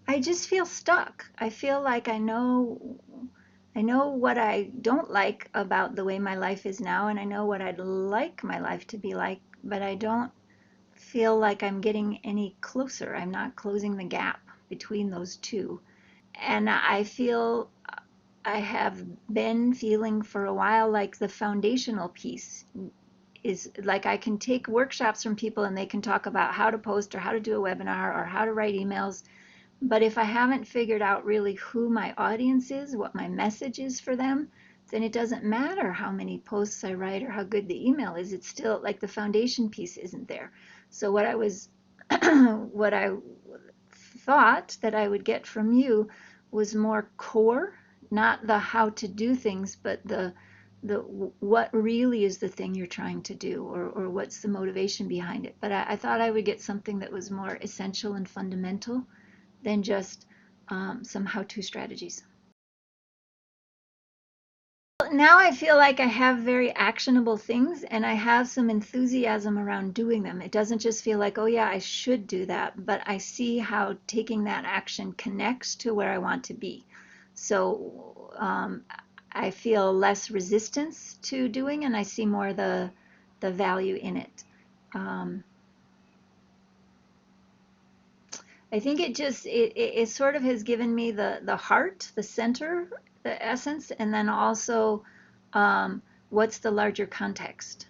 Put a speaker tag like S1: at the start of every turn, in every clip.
S1: I just feel stuck. I feel like I know what I don't like about the way my life is now, and I know what I'd like my life to be like, but I don't feel like I'm getting any closer. I'm not closing the gap between those two. And I feel I have been feeling for a while like the foundational piece is like I can take workshops from people and they can talk about how to post or how to do a webinar or how to write emails. But if I haven't figured out really who my audience is, what my message is for them, then it doesn't matter how many posts I write or how good the email is. It's still like the foundation piece isn't there. So what I was, what I thought that I would get from you was more core, not the how to do things, but the what really is the thing you're trying to do, or what's the motivation behind it. But I thought I would get something that was more essential and fundamental than just some how-to strategies. Now I feel like I have very actionable things and I have some enthusiasm around doing them. It doesn't just feel like, oh yeah, I should do that, but I see how taking that action connects to where I want to be. So I feel less resistance to doing, and I see more the value in it. Um, I think it sort of has given me the heart, the center, the essence, and then also what's the larger context.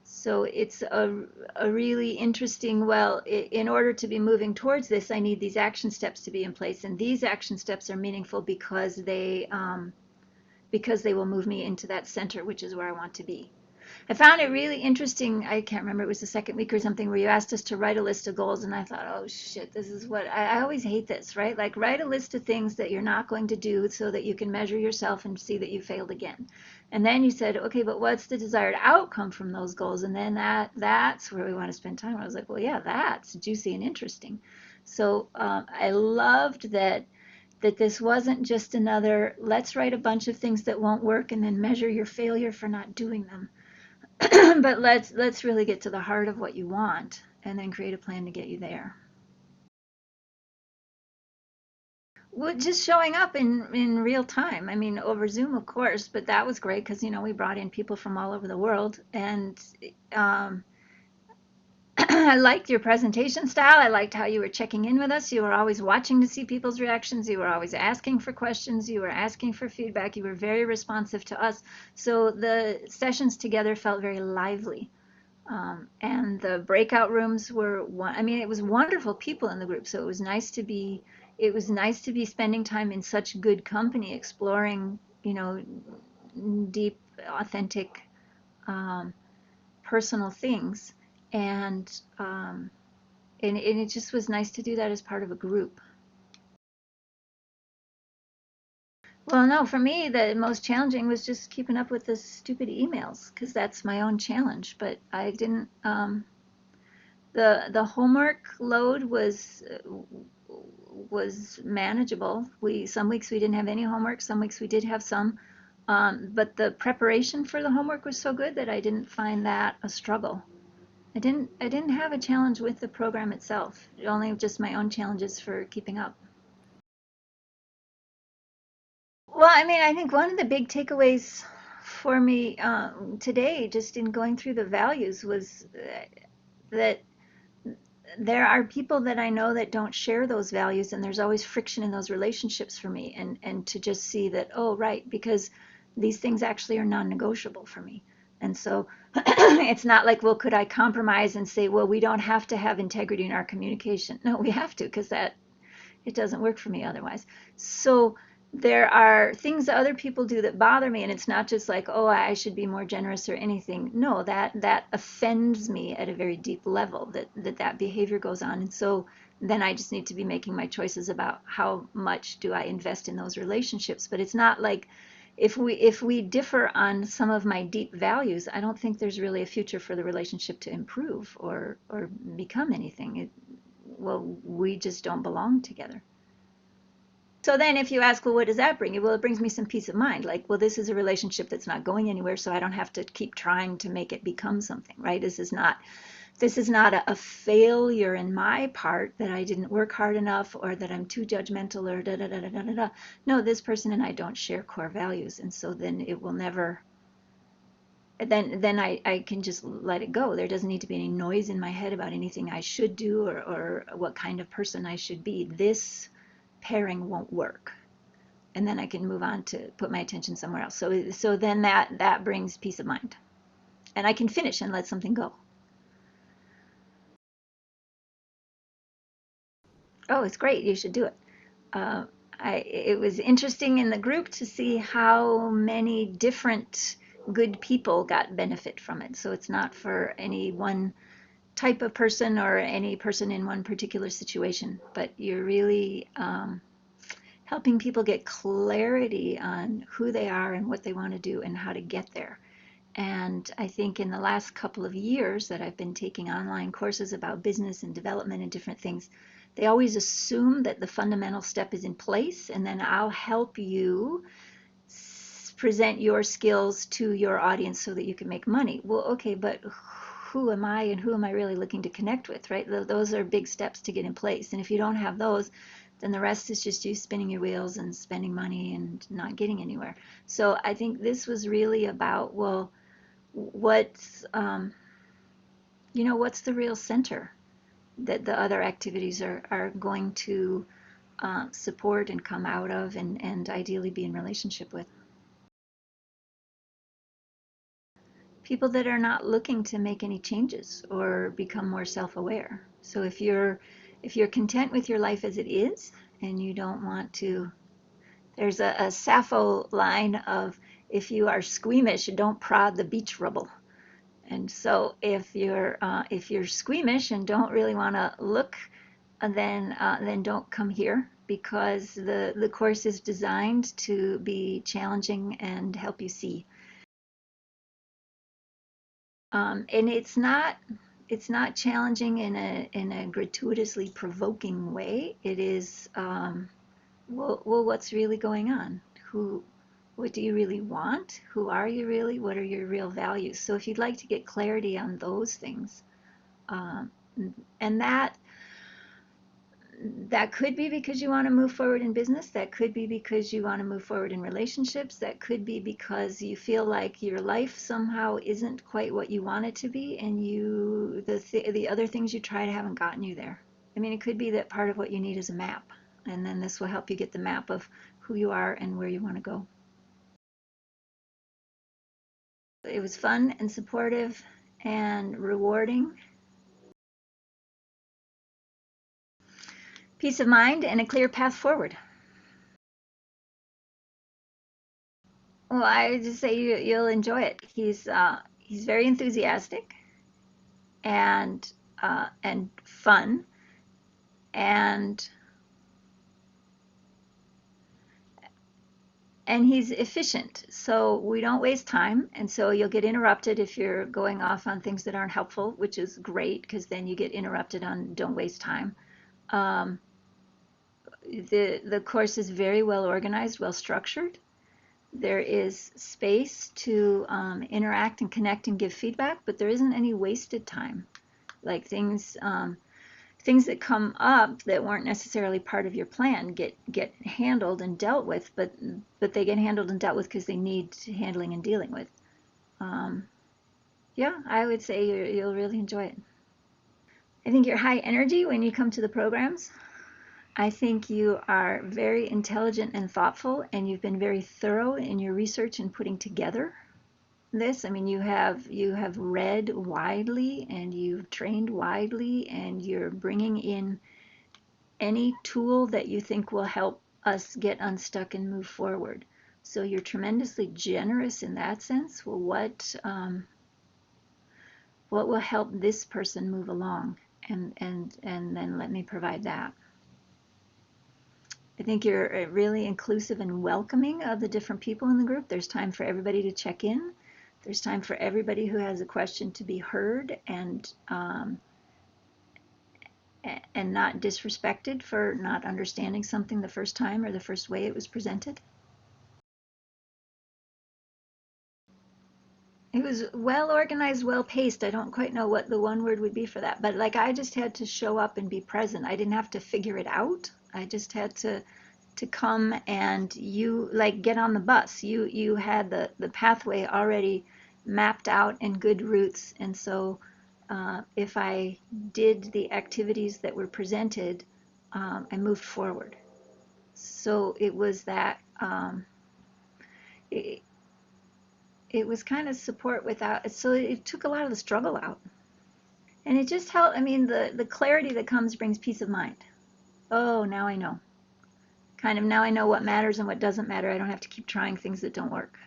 S1: So it's a really interesting, well, in order to be moving towards this, I need these action steps to be in place. And these action steps are meaningful because they will move me into that center, which is where I want to be. I found it really interesting. I can't remember, it was the second week or something where you asked us to write a list of goals. And I thought, oh shit, this is what I always hate this, right? Like write a list of things that you're not going to do so that you can measure yourself and see that you failed again. And then you said, okay, but what's the desired outcome from those goals? And then that's where we want to spend time. I was like, well, yeah, that's juicy and interesting. So I loved that this wasn't just another let's write a bunch of things that won't work and then measure your failure for not doing them. But let's really get to the heart of what you want and then create a plan to get you there. Well, just showing up in real time. I mean, over Zoom, of course, but that was great because we brought in people from all over the world, and um, I liked your presentation style. I liked how you were checking in with us. You were always watching to see people's reactions. You were always asking for questions. You were asking for feedback. You were very responsive to us. So the sessions together felt very lively. And the breakout rooms were I mean, it was wonderful people in the group. So it was nice to be spending time in such good company, exploring, deep, authentic, um, personal things. And, and it just was nice to do that as part of a group. Well, no, for me, the most challenging was just keeping up with the stupid emails because that's my own challenge. But I didn't, the homework load was manageable. Some weeks we didn't have any homework, some weeks we did have some. But the preparation for the homework was so good that I didn't find that a struggle. I didn't have a challenge with the program itself, only just my own challenges for keeping up. Well, I mean, I think one of the big takeaways for me today, just in going through the values, was that there are people that I know that don't share those values, and there's always friction in those relationships for me. And to just see that, oh, right, because these things actually are non-negotiable for me. And so it's not like, well, could I compromise and say, well, we don't have to have integrity in our communication? No, we have to, because that it doesn't work for me otherwise. So there are things that other people do that bother me, and it's not just like, oh, I should be more generous or anything. No, that offends me at a very deep level, that behavior goes on. And so then I just need to be making my choices about how much do I invest in those relationships. But it's not like, if we differ on some of my deep values, I don't think there's really a future for the relationship to improve or become anything. Well, we just don't belong together. So then if you ask, well, what does that bring you? Well, it brings me some peace of mind. Like, well, this is a relationship that's not going anywhere, so I don't have to keep trying to make it become something, right? This is not This is not a failure in my part that I didn't work hard enough or that I'm too judgmental or da da da da da da da. No, this person and I don't share core values, and so then it will never. Then I can just let it go. There doesn't need to be any noise in my head about anything I should do or what kind of person I should be. This pairing won't work, and then I can move on to put my attention somewhere else. So then that brings peace of mind, and I can finish and let something go. Oh, it's great. You should do it. Uh, it was interesting in the group to see how many different good people got benefit from it. So it's not for any one type of person or any person in one particular situation, but you're really helping people get clarity on who they are and what they want to do and how to get there. And I think in the last couple of years that I've been taking online courses about business and development and different things, they always assume that the fundamental step is in place, and then I'll help you present your skills to your audience so that you can make money. Well, okay, but who am I and who am I really looking to connect with, right? Those are big steps to get in place. And if you don't have those, then the rest is just you spinning your wheels and spending money and not getting anywhere. So I think this was really about, well, what's what's the real center that the other activities are going to support and come out of and ideally be in relationship with. People that are not looking to make any changes or become more self-aware. So if you're content with your life as it is and you don't want to, there's a Sappho line of, if you are squeamish, don't prod the beach rubble. And so if you're squeamish and don't really want to look, then don't come here, because the course is designed to be challenging and help you see. And it's not challenging in a gratuitously provoking way. It is, well, what's really going on? What do you really want? Who are you really? What are your real values? So if you'd like to get clarity on those things, um, and that could be because you want to move forward in business. That could be because you want to move forward in relationships. That could be because you feel like your life somehow isn't quite what you want it to be, and the other things you tried haven't gotten you there. I mean, it could be that part of what you need is a map, and then this will help you get the map of who you are and where you want to go. It was fun and supportive and rewarding. Peace of mind and a clear path forward. Well, I would just say you'll enjoy it. He's very enthusiastic and fun, and he's efficient. So we don't waste time, and so you'll get interrupted if you're going off on things that aren't helpful, which is great because then you get interrupted on don't waste time. Um, the course is very well organized, well structured. There is space to interact and connect and give feedback, but there isn't any wasted time. Like things that come up that weren't necessarily part of your plan get handled and dealt with, but they get handled and dealt with because they need handling and dealing with. Um, yeah, I would say you'll really enjoy it. I think you're high energy when you come to the programs. I think you are very intelligent and thoughtful, and you've been very thorough in your research and putting together this. I mean, you have read widely and you've trained widely, and you're bringing in any tool that you think will help us get unstuck and move forward. So you're tremendously generous in that sense. Well, what will help this person move along, and then let me provide that. I think you're really inclusive and welcoming of the different people in the group. There's time for everybody to check in. There's time for everybody who has a question to be heard and not disrespected for not understanding something the first time or the first way it was presented. It was well organized, well paced. I don't quite know what the one word would be for that, but like I just had to show up and be present. I didn't have to figure it out. I just had to come, and you like get on the bus. You had the pathway already mapped out and good routes, and so if I did the activities that were presented, I moved forward. So it was that it, it was kind of support without, so it took a lot of the struggle out. And it just helped. I mean, the clarity that comes brings peace of mind. Oh, now I know. Kind of now I know what matters and what doesn't matter. I don't have to keep trying things that don't work.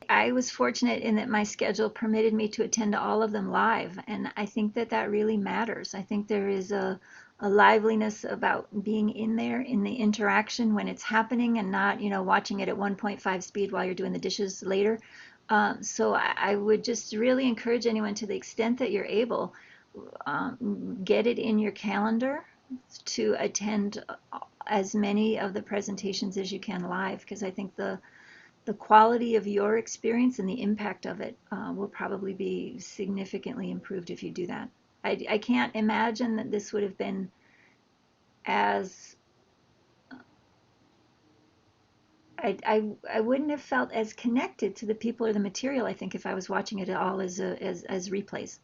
S1: I was fortunate in that my schedule permitted me to attend to all of them live, and I think that that really matters. I think there is a liveliness about being in there in the interaction when it's happening, and not, watching it at 1.5 speed while you're doing the dishes later. So I would just really encourage anyone, to the extent that you're able, get it in your calendar to attend as many of the presentations as you can live, because I think the quality of your experience and the impact of it will probably be significantly improved if you do that. I can't imagine that this would have been as I wouldn't have felt as connected to the people or the material, I think, if I was watching it all as replays.